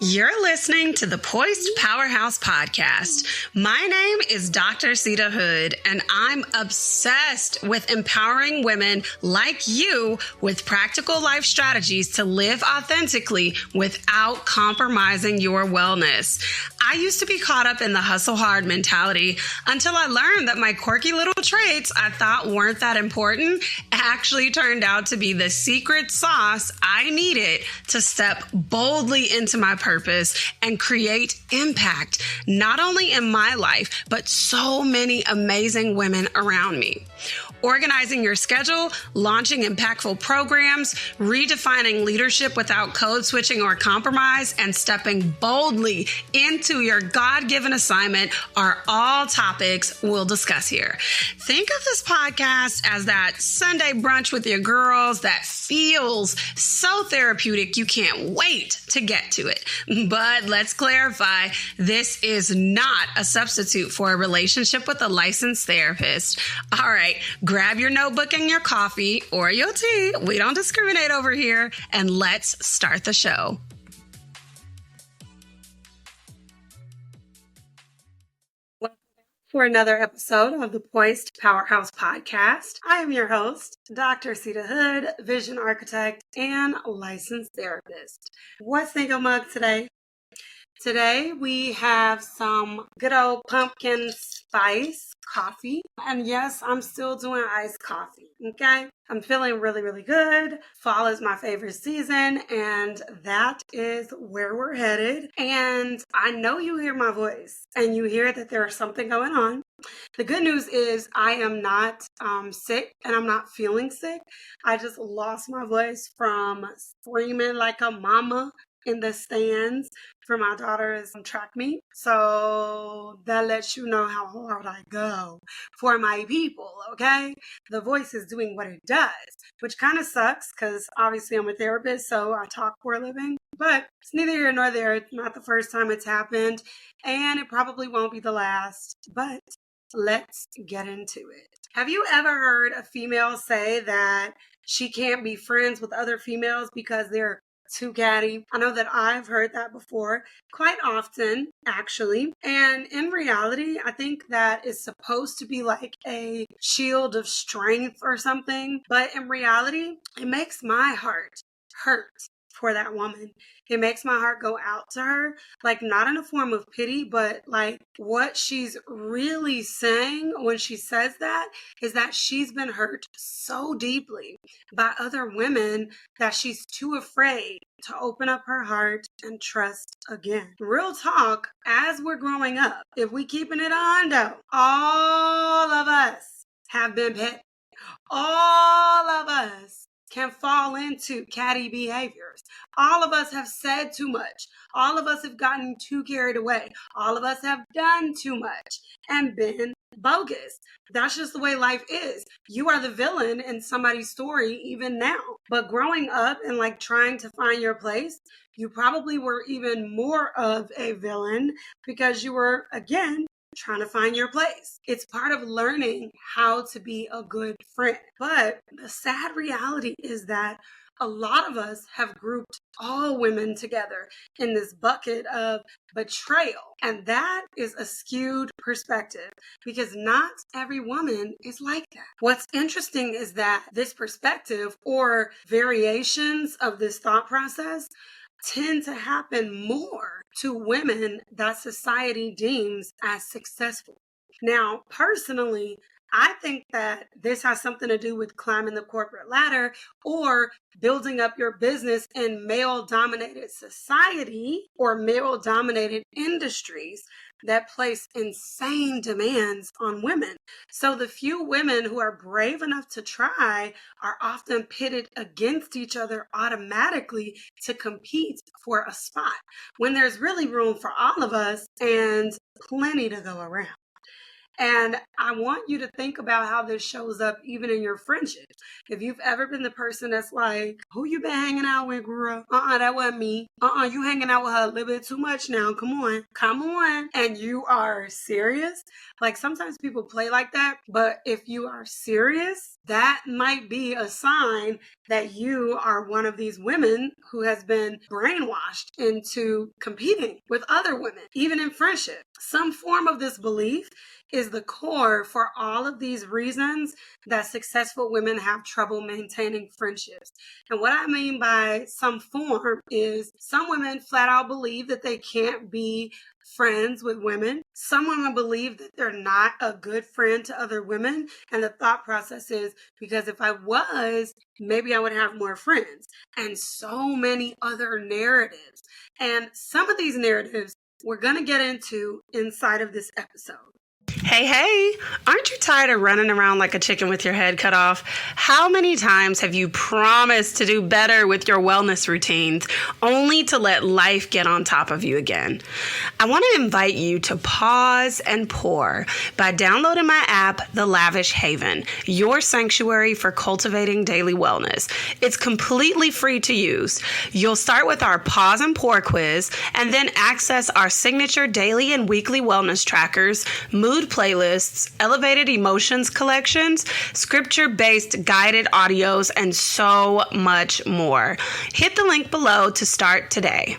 You're listening to the Poised Powerhouse Podcast. My name is Dr. Sita Hood, and I'm obsessed with empowering women like you with practical life strategies to live authentically without compromising your wellness. I used to be caught up in the hustle hard mentality until I learned that my quirky little traits I thought weren't that important actually turned out to be the secret sauce I needed to step boldly into my purpose and create impact, not only in my life, but so many amazing women around me. Organizing your schedule, launching impactful programs, redefining leadership without code switching or compromise, and stepping boldly into your God-given assignment are all topics we'll discuss here. Think of this podcast as that Sunday brunch with your girls that feels so therapeutic you can't wait to get to it. But let's clarify, this is not a substitute for a relationship with a licensed therapist. All right, grab your notebook and your coffee or your tea. We don't discriminate over here. And let's start the show. Welcome back for another episode of the Poised Powerhouse Podcast. I am your host, Dr. Sita Hood, vision architect and licensed therapist. What's in your mug today? Today we have some good old pumpkin spice coffee. And yes, I'm still doing iced coffee, okay? I'm feeling really, really good. Fall is my favorite season, and that is where we're headed. And I know you hear my voice, and you hear that there's something going on. The good news is I am not sick, and I'm not feeling sick. I just lost my voice from screaming like a mama in the stands for my daughter's track meet. So that lets you know how hard I go for my people, okay? The voice is doing what it does, which kind of sucks because obviously I'm a therapist, so I talk for a living. But it's neither here nor there. It's not the first time it's happened, and it probably won't be the last. But let's get into it. Have you ever heard a female say that she can't be friends with other females because they're too catty? I know that I've heard that before, quite often, actually. And in reality, I think that is supposed to be like a shield of strength or something. But in reality, it makes my heart hurt for that woman. It makes my heart go out to her, like not in a form of pity, but like what she's really saying when she says that is that she's been hurt so deeply by other women that she's too afraid to open up her heart and trust again. Real talk, as we're growing up, if we keeping it on though, all of us have been pet. All of us can fall into catty behaviors. All of us have said too much. All of us have gotten too carried away. All of us have done too much and been bogus. That's just the way life is. You are the villain in somebody's story even now. But growing up and like trying to find your place, you probably were even more of a villain because you were, again, trying to find your place. It's part of learning how to be a good friend. But the sad reality is that a lot of us have grouped all women together in this bucket of betrayal. And that is a skewed perspective because not every woman is like that. What's interesting is that this perspective or variations of this thought process tend to happen more to women that society deems as successful. Now, personally, I think that this has something to do with climbing the corporate ladder or building up your business in male-dominated society or male-dominated industries that place insane demands on women. So the few women who are brave enough to try are often pitted against each other automatically to compete for a spot when there's really room for all of us and plenty to go around. And I want you to think about how this shows up even in your friendships. If you've ever been the person that's like, who you been hanging out with, girl? That wasn't me. You hanging out with her a little bit too much now. Come on. And you are serious. Like sometimes people play like that, but if you are serious, that might be a sign that you are one of these women who has been brainwashed into competing with other women, even in friendship. Some form of this belief is the core for all of these reasons that successful women have trouble maintaining friendships. And what I mean by some form is some women flat out believe that they can't be friends with women. Some women believe that they're not a good friend to other women. And the thought process is, because if I was, maybe I would have more friends. And so many other narratives. And some of these narratives we're going to get into inside of this episode. Hey, aren't you tired of running around like a chicken with your head cut off? How many times have you promised to do better with your wellness routines only to let life get on top of you again? I want to invite you to pause and pour by downloading my app, The Lavish Haven, your sanctuary for cultivating daily wellness. It's completely free to use. You'll start with our pause and pour quiz and then access our signature daily and weekly wellness trackers, mood playlists, elevated emotions collections, scripture-based guided audios, and so much more. Hit the link below to start today.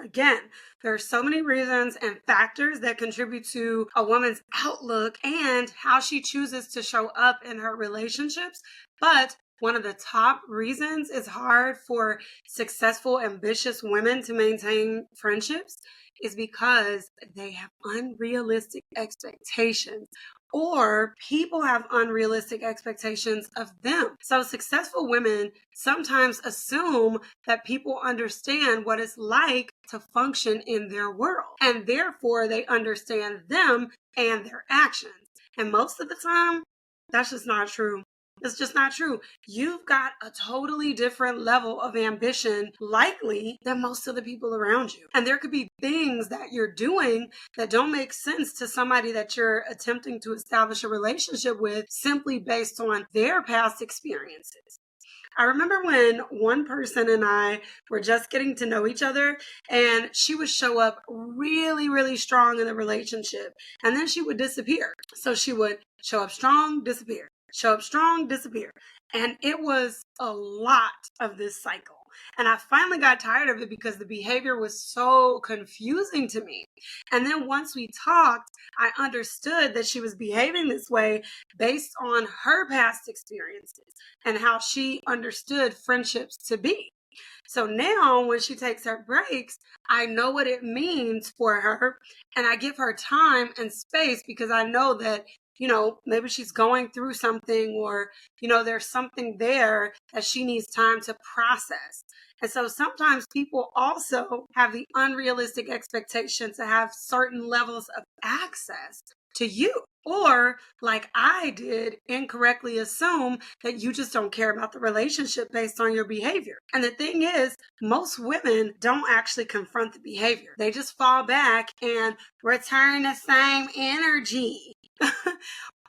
Again, there are so many reasons and factors that contribute to a woman's outlook and how she chooses to show up in her relationships. But one of the top reasons it's hard for successful, ambitious women to maintain friendships is because they have unrealistic expectations, or people have unrealistic expectations of them. So successful women sometimes assume that people understand what it's like to function in their world, and therefore they understand them and their actions. And most of the time, that's just not true. It's just not true. You've got a totally different level of ambition, likely, than most of the people around you. And there could be things that you're doing that don't make sense to somebody that you're attempting to establish a relationship with simply based on their past experiences. I remember when one person and I were just getting to know each other, and she would show up really, really strong in the relationship, and then she would disappear. So she would show up strong, disappear. Show up strong, disappear. And it was a lot of this cycle. And I finally got tired of it because the behavior was so confusing to me. And then once we talked, I understood that she was behaving this way based on her past experiences and how she understood friendships to be. So now when she takes her breaks, I know what it means for her, and I give her time and space because I know that maybe she's going through something, or, there's something there that she needs time to process. And so sometimes people also have the unrealistic expectation to have certain levels of access to you. Or, like I did, incorrectly assume that you just don't care about the relationship based on your behavior. And the thing is, most women don't actually confront the behavior. They just fall back and return the same energy.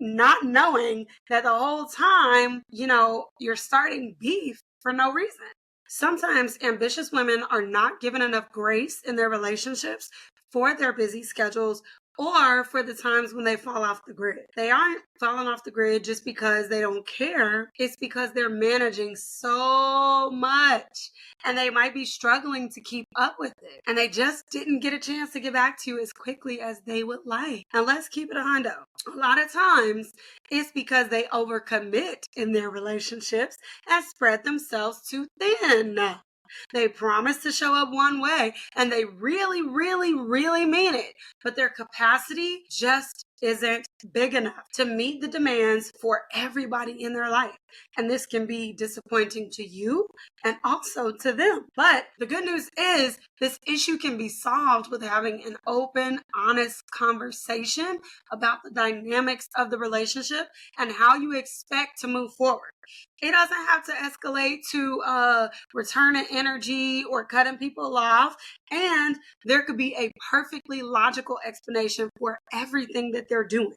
Not knowing that the whole time, you're starting beef for no reason. Sometimes ambitious women are not given enough grace in their relationships for their busy schedules or for the times when they fall off the grid. They aren't falling off the grid just because they don't care. It's because they're managing so much and they might be struggling to keep up with it. And they just didn't get a chance to get back to you as quickly as they would like. And let's keep it a hundo. A lot of times it's because they overcommit in their relationships and spread themselves too thin. They promise to show up one way and they really, really, really mean it, but their capacity just isn't big enough to meet the demands for everybody in their life. And this can be disappointing to you and also to them. But the good news is this issue can be solved with having an open, honest conversation about the dynamics of the relationship and how you expect to move forward. It doesn't have to escalate to return of energy or cutting people off. And there could be a perfectly logical explanation for everything that they're doing.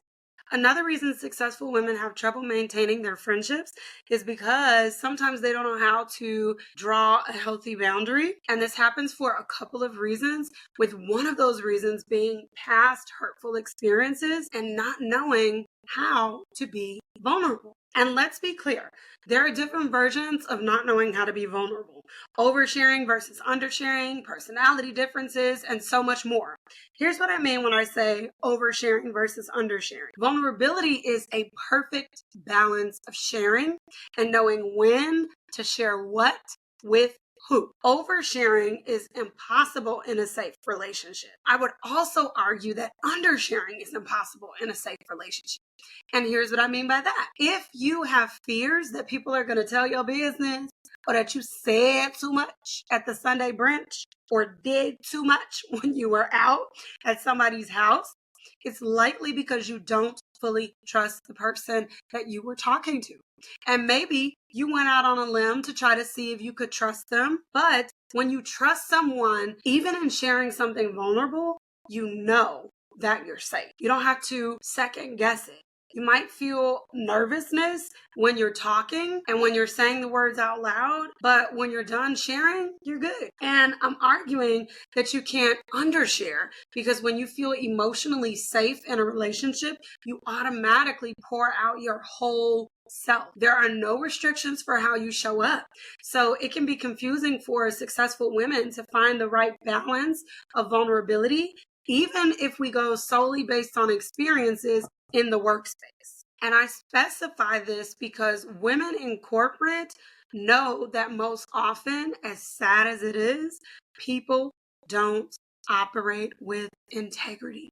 Another reason successful women have trouble maintaining their friendships is because sometimes they don't know how to draw a healthy boundary. And this happens for a couple of reasons, with one of those reasons being past hurtful experiences and not knowing how to be vulnerable. And let's be clear, there are different versions of not knowing how to be vulnerable. Oversharing versus undersharing, personality differences, and so much more. Here's what I mean when I say oversharing versus undersharing. Vulnerability is a perfect balance of sharing and knowing when to share what with who. Oversharing is impossible in a safe relationship. I would also argue that undersharing is impossible in a safe relationship. And here's what I mean by that. If you have fears that people are going to tell your business, or that you said too much at the Sunday brunch, or did too much when you were out at somebody's house, it's likely because you don't fully trust the person that you were talking to. And maybe you went out on a limb to try to see if you could trust them. But when you trust someone, even in sharing something vulnerable, you know that you're safe. You don't have to second guess it. You might feel nervousness when you're talking and when you're saying the words out loud, but when you're done sharing, you're good. And I'm arguing that you can't undershare, because when you feel emotionally safe in a relationship, you automatically pour out your whole self. There are no restrictions for how you show up. So it can be confusing for successful women to find the right balance of vulnerability, even if we go solely based on experiences in the workspace. And I specify this because women in corporate know that most often, as sad as it is, people don't operate with integrity.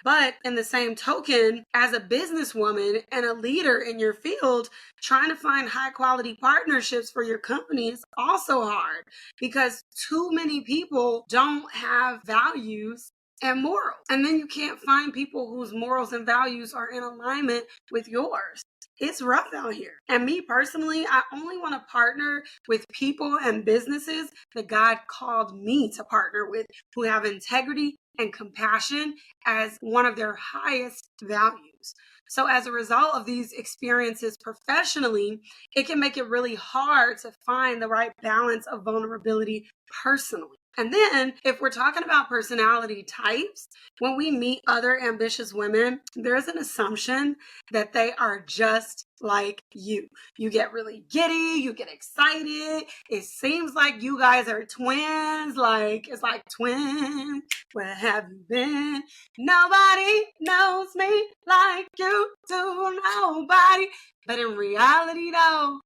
But in the same token, as a businesswoman and a leader in your field, trying to find high quality partnerships for your company is also hard, because too many people don't have values and morals. And then you can't find people whose morals and values are in alignment with yours. It's rough out here. And me personally, I only want to partner with people and businesses that God called me to partner with, who have integrity and compassion as one of their highest values. So as a result of these experiences professionally, it can make it really hard to find the right balance of vulnerability personally. And then if we're talking about personality types, when we meet other ambitious women, there's an assumption that they are just like you. You get really giddy, you get excited. It seems like you guys are twins, like it's like twins. Where have you been? Nobody knows me like you do, nobody. But in reality though,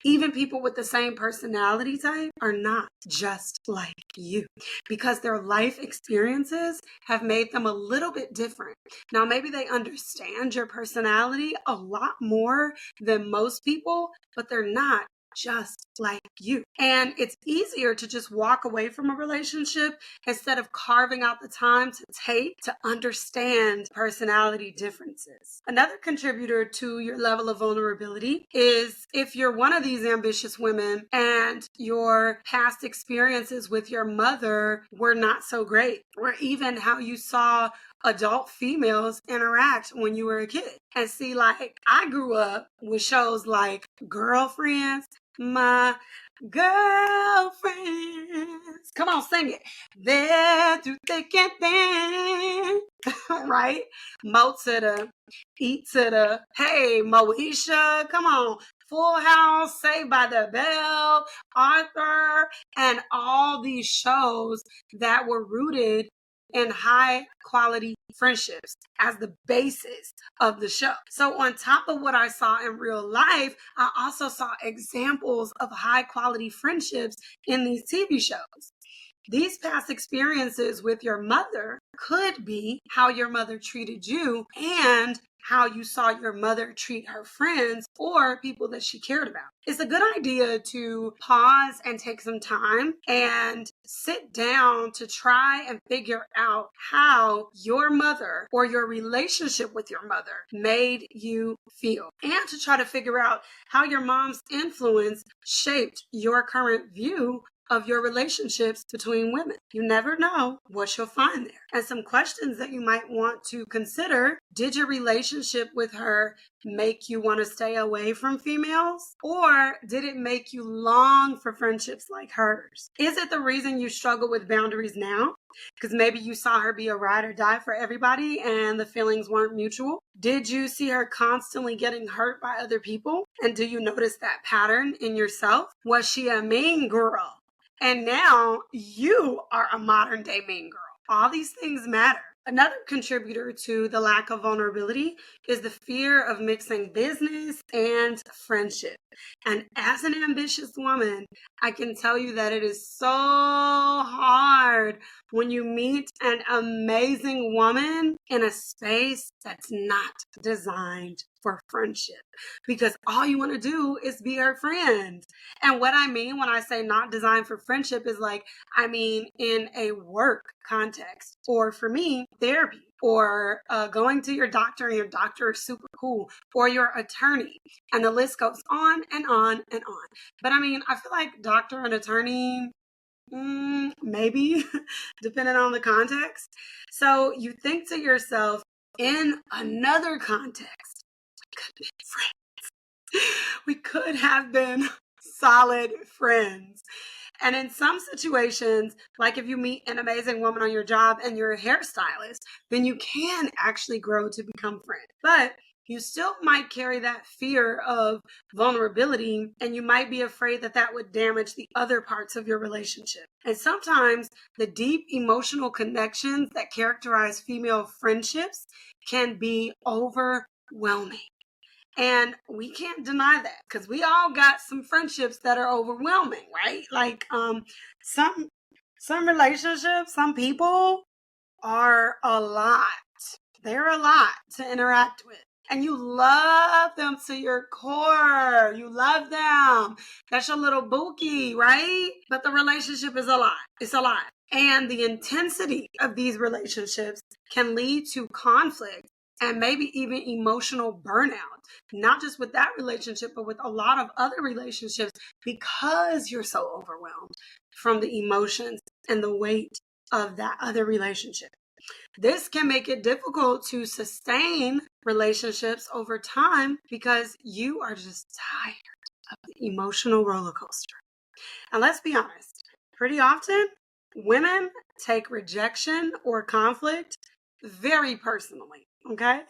even people with the same personality type are not just like you, because their life experiences have made them a little bit different. Now, maybe they understand your personality a lot more than most people, but they're not just like you. And it's easier to just walk away from a relationship instead of carving out the time to take to understand personality differences. Another contributor to your level of vulnerability is if you're one of these ambitious women and your past experiences with your mother were not so great, or even how you saw adult females interact when you were a kid. And see, like, I grew up with shows like Girlfriends, My Girlfriends. Come on, sing it. They're through thick and thin. Right? Mo to the, E to the, hey, Moesha, come on. Full House, Saved by the Bell, Arthur, and all these shows that were rooted in high quality friendships as the basis of the show. So on top of what I saw in real life, I also saw examples of high quality friendships in these TV shows. These past experiences with your mother could be how your mother treated you and how you saw your mother treat her friends or people that she cared about. It's a good idea to pause and take some time and sit down to try and figure out how your mother or your relationship with your mother made you feel, and to try to figure out how your mom's influence shaped your current view of your relationships between women. You never know what you'll find there. And some questions that you might want to consider: did your relationship with her make you want to stay away from females? Or did it make you long for friendships like hers? Is it the reason you struggle with boundaries now? Because maybe you saw her be a ride or die for everybody and the feelings weren't mutual. Did you see her constantly getting hurt by other people? And do you notice that pattern in yourself? Was she a mean girl? And now you are a modern day mean girl. All these things matter. Another contributor to the lack of vulnerability is the fear of mixing business and friendship. And as an ambitious woman, I can tell you that it is so hard when you meet an amazing woman in a space that's not designed for friendship, because all you want to do is be her friend. And what I mean when I say not designed for friendship is I mean in a work context, or for me, therapy, or going to your doctor and your doctor is super cool, or your attorney, and the list goes on and on and on. But I mean, I feel like doctor and attorney, maybe, depending on the context. So you think to yourself, in another context, we could have been solid friends. And in some situations, like if you meet an amazing woman on your job and you're a hairstylist, then you can actually grow to become friends. But you still might carry that fear of vulnerability, and you might be afraid that that would damage the other parts of your relationship. And sometimes the deep emotional connections that characterize female friendships can be overwhelming. And we can't deny that, because we all got some friendships that are overwhelming, right? Some relationships, some people are a lot. They're a lot to interact with. And you love them to your core. You love them. That's your little bookie, right? But the relationship is a lot. It's a lot. And the intensity of these relationships can lead to conflict and maybe even emotional burnout, not just with that relationship, but with a lot of other relationships, because you're so overwhelmed from the emotions and the weight of that other relationship. This can make it difficult to sustain relationships over time because you are just tired of the emotional roller coaster. And let's be honest, pretty often women take rejection or conflict very personally, okay?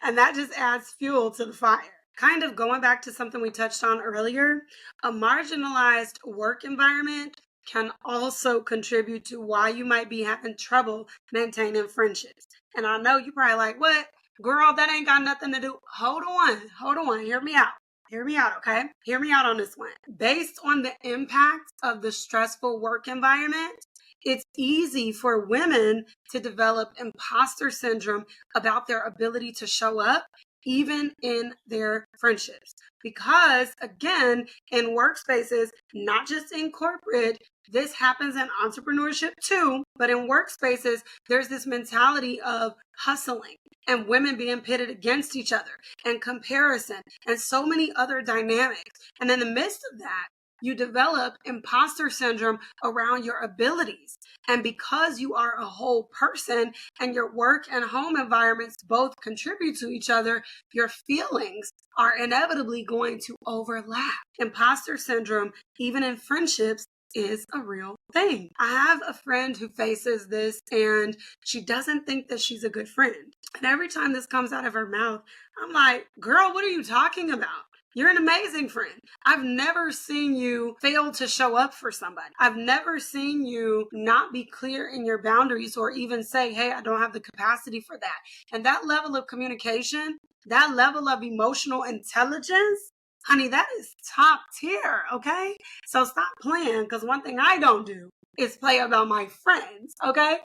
And that just adds fuel to the fire. Kind of going back to something we touched on earlier, a marginalized work environment can also contribute to why you might be having trouble maintaining friendships. And I know you're probably like, what? Girl, that ain't got nothing to do. Hold on, hear me out. Hear me out, okay? Hear me out on this one. Based on the impact of the stressful work environment, it's easy for women to develop imposter syndrome about their ability to show up, even in their friendships. Because again, in workspaces, not just in corporate, this happens in entrepreneurship too, but in workspaces, there's this mentality of hustling and women being pitted against each other and comparison and so many other dynamics. And in the midst of that, you develop imposter syndrome around your abilities. And because you are a whole person and your work and home environments both contribute to each other, your feelings are inevitably going to overlap. Imposter syndrome, even in friendships, is a real thing. I have a friend who faces this, and she doesn't think that she's a good friend. And every time this comes out of her mouth, I'm like, girl, what are you talking about? You're an amazing friend. I've never seen you fail to show up for somebody. I've never seen you not be clear in your boundaries or even say, hey, I don't have the capacity for that. And that level of communication, that level of emotional intelligence, honey, that is top tier, okay? So stop playing, because one thing I don't do is play about my friends, okay?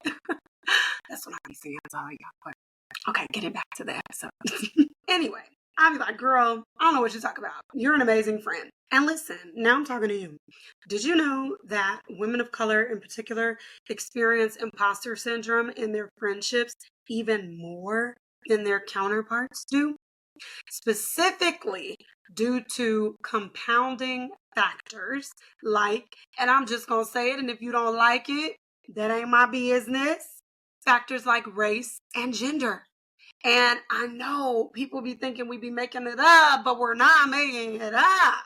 That's what I be saying. That's all y'all. But okay, getting back to the episode. Anyway, I'll be like, girl, I don't know what you talk about. You're an amazing friend. And listen, now I'm talking to you. Did you know that women of color in particular experience imposter syndrome in their friendships even more than their counterparts do? Specifically due to compounding factors like, and I'm just going to say it, and if you don't like it, that ain't my business, factors like race and gender. And I know people be thinking we be making it up, but we're not making it up.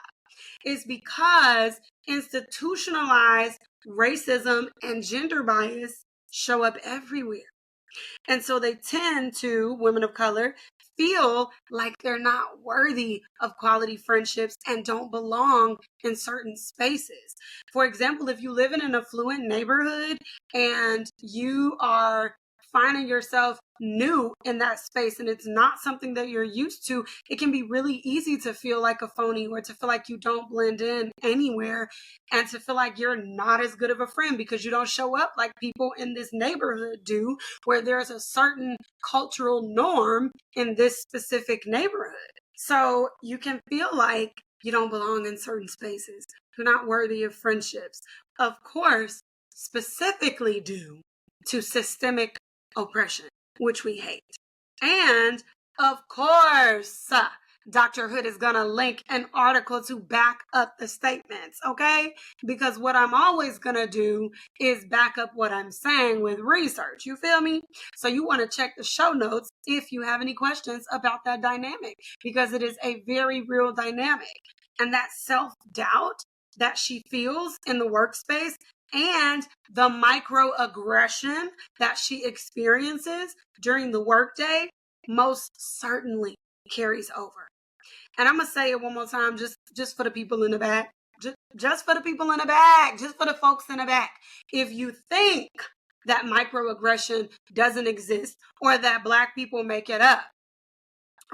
It's because institutionalized racism and gender bias show up everywhere. And so they tend to, women of color, feel like they're not worthy of quality friendships and don't belong in certain spaces. For example, if you live in an affluent neighborhood and you are finding yourself new in that space and it's not something that you're used to, it can be really easy to feel like a phony or to feel like you don't blend in anywhere and to feel like you're not as good of a friend because you don't show up like people in this neighborhood do, where there's a certain cultural norm in this specific neighborhood. So you can feel like you don't belong in certain spaces. You're not worthy of friendships. Of course, specifically due to systemic oppression, which we hate. And of course, Dr. Hood is going to link an article to back up the statements, okay? Because what I'm always going to do is back up what I'm saying with research. You feel me? So you want to check the show notes if you have any questions about that dynamic, because it is a very real dynamic. And that self-doubt that she feels in the workspace and the microaggression that she experiences during the workday most certainly carries over. And I'm going to say it one more time, just for the people in the back, just for the people in the back, just for the folks in the back. If you think that microaggression doesn't exist or that Black people make it up,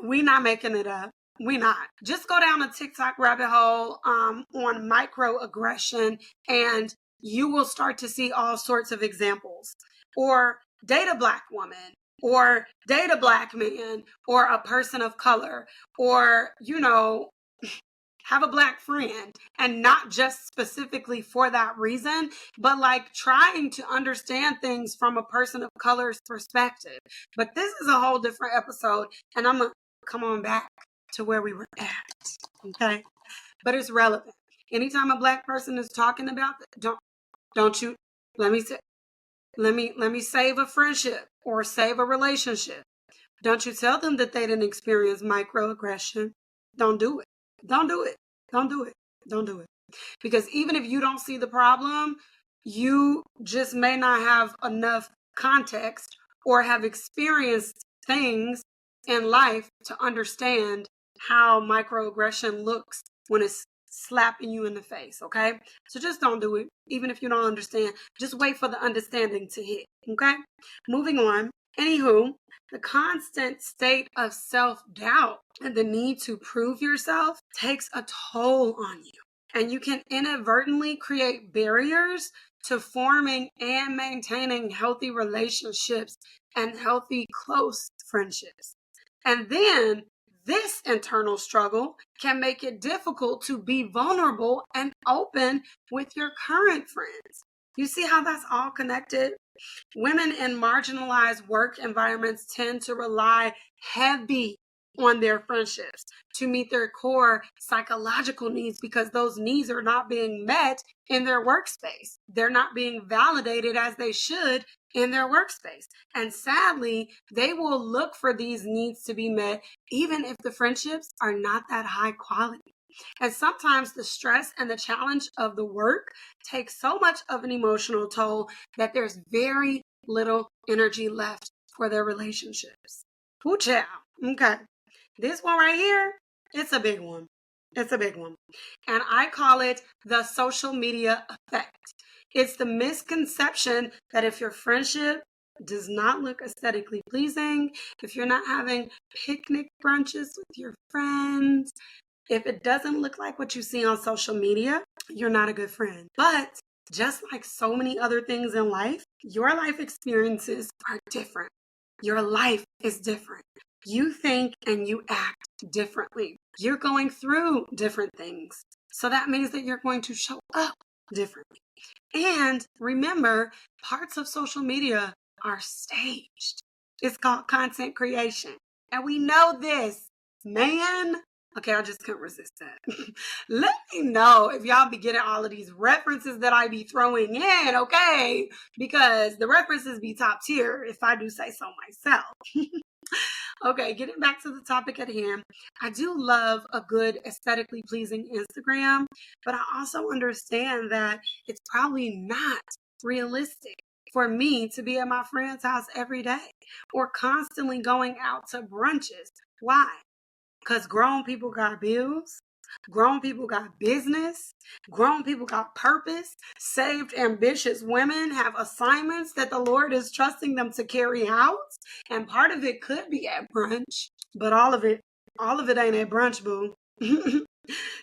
we not making it up. We not. Just go down a TikTok rabbit hole on microaggression and you will start to see all sorts of examples. Or date a Black woman, or date a Black man, or a person of color, or, have a Black friend, and not just specifically for that reason, but like trying to understand things from a person of color's perspective. But this is a whole different episode, and I'm going to come on back to where we were at, okay? But it's relevant. Anytime a Black person is talking about that, don't you let me save a friendship or save a relationship. Don't you tell them that they didn't experience microaggression. Don't do it. Don't do it. Don't do it. Don't do it. Because even if you don't see the problem, you just may not have enough context or have experienced things in life to understand how microaggression looks when it's slapping you in the face, okay? So just don't do it. Even if you don't understand, just wait for the understanding to hit, okay? Moving on. Anywho, the constant state of self-doubt and the need to prove yourself takes a toll on you. And you can inadvertently create barriers to forming and maintaining healthy relationships and healthy, close friendships. And then this internal struggle can make it difficult to be vulnerable and open with your current friends. You see how that's all connected? Women in marginalized work environments tend to rely heavy on their friendships to meet their core psychological needs because those needs are not being met in their workspace. They're not being validated as they should in their workspace. And sadly, they will look for these needs to be met even if the friendships are not that high quality. And sometimes the stress and the challenge of the work takes so much of an emotional toll that there's very little energy left for their relationships. Ooh, child. Okay. This one right here, it's a big one. It's a big one. And I call it the social media effect. It's the misconception that if your friendship does not look aesthetically pleasing, if you're not having picnic brunches with your friends, if it doesn't look like what you see on social media, you're not a good friend. But just like so many other things in life, your life experiences are different. Your life is different. You think and you act differently. You're going through different things. So that means that you're going to show up differently. And remember, parts of social media are staged. It's called content creation. And we know this, man. Okay, I just couldn't resist that. Let me know if y'all be getting all of these references that I be throwing in, okay? Because the references be top tier, if I do say so myself. Okay, getting back to the topic at hand, I do love a good aesthetically pleasing Instagram, but I also understand that it's probably not realistic for me to be at my friend's house every day or constantly going out to brunches. Why? Because grown people got bills. Grown people got business. Grown people got purpose. Saved, ambitious women have assignments that the Lord is trusting them to carry out. And part of it could be at brunch, but all of it ain't at brunch, boo.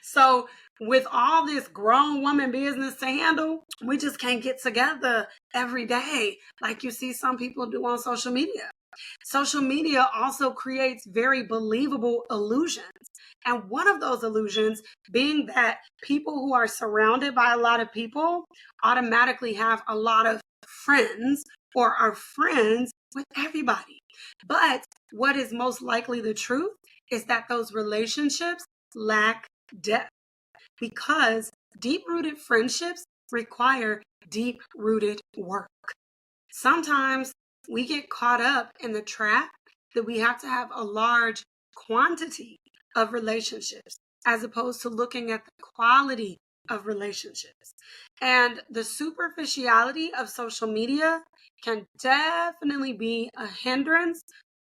So with all this grown woman business to handle, we just can't get together every day like you see some people do on social media. Social media also creates very believable illusions. And one of those illusions being that people who are surrounded by a lot of people automatically have a lot of friends or are friends with everybody. But what is most likely the truth is that those relationships lack depth because deep-rooted friendships require deep-rooted work. Sometimes we get caught up in the trap that we have to have a large quantity of relationships as opposed to looking at the quality of relationships. And the superficiality of social media can definitely be a hindrance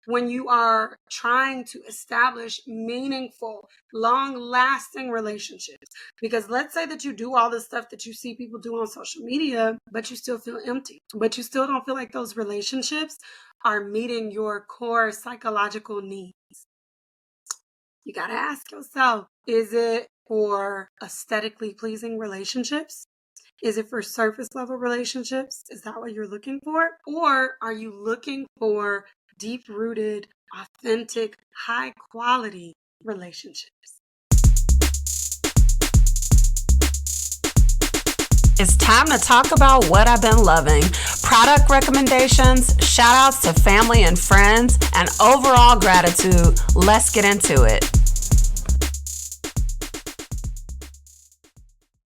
when you are trying to establish meaningful, long-lasting relationships. Because let's say that you do all the stuff that you see people do on social media, but you still feel empty. But you still don't feel like those relationships are meeting your core psychological needs. You got to ask yourself, is it for aesthetically pleasing relationships? Is it for surface level relationships? Is that what you're looking for? Or are you looking for deep rooted, authentic, high quality relationships? It's time to talk about what I've been loving. Product recommendations, shout outs to family and friends, and overall gratitude. Let's get into it.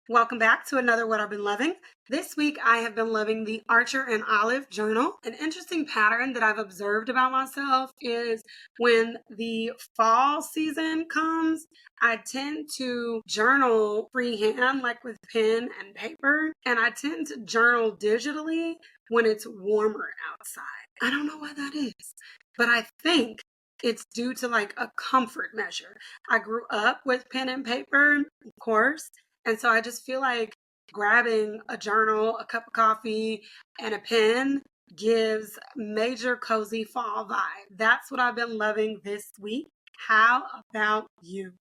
Welcome back to another What I've Been Loving. This week I have been loving the Archer and Olive Journal. An interesting pattern that I've observed about myself is when the fall season comes, I tend to journal freehand, like with pen and paper, and I tend to journal digitally when it's warmer outside. I don't know why that is, but I think it's due to like a comfort measure. I grew up with pen and paper, of course. And so I just feel like grabbing a journal, a cup of coffee, and a pen gives major cozy fall vibe. That's what I've been loving this week. How about you?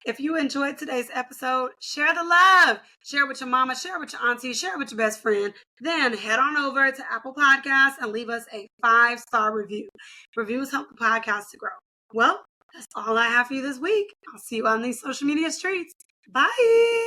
If you enjoyed today's episode, share the love. Share it with your mama, share it with your auntie, share it with your best friend. Then head on over to Apple Podcasts and leave us a 5-star review. Reviews help the podcast to grow. Well, that's all I have for you this week. I'll see you on these social media streets. Bye.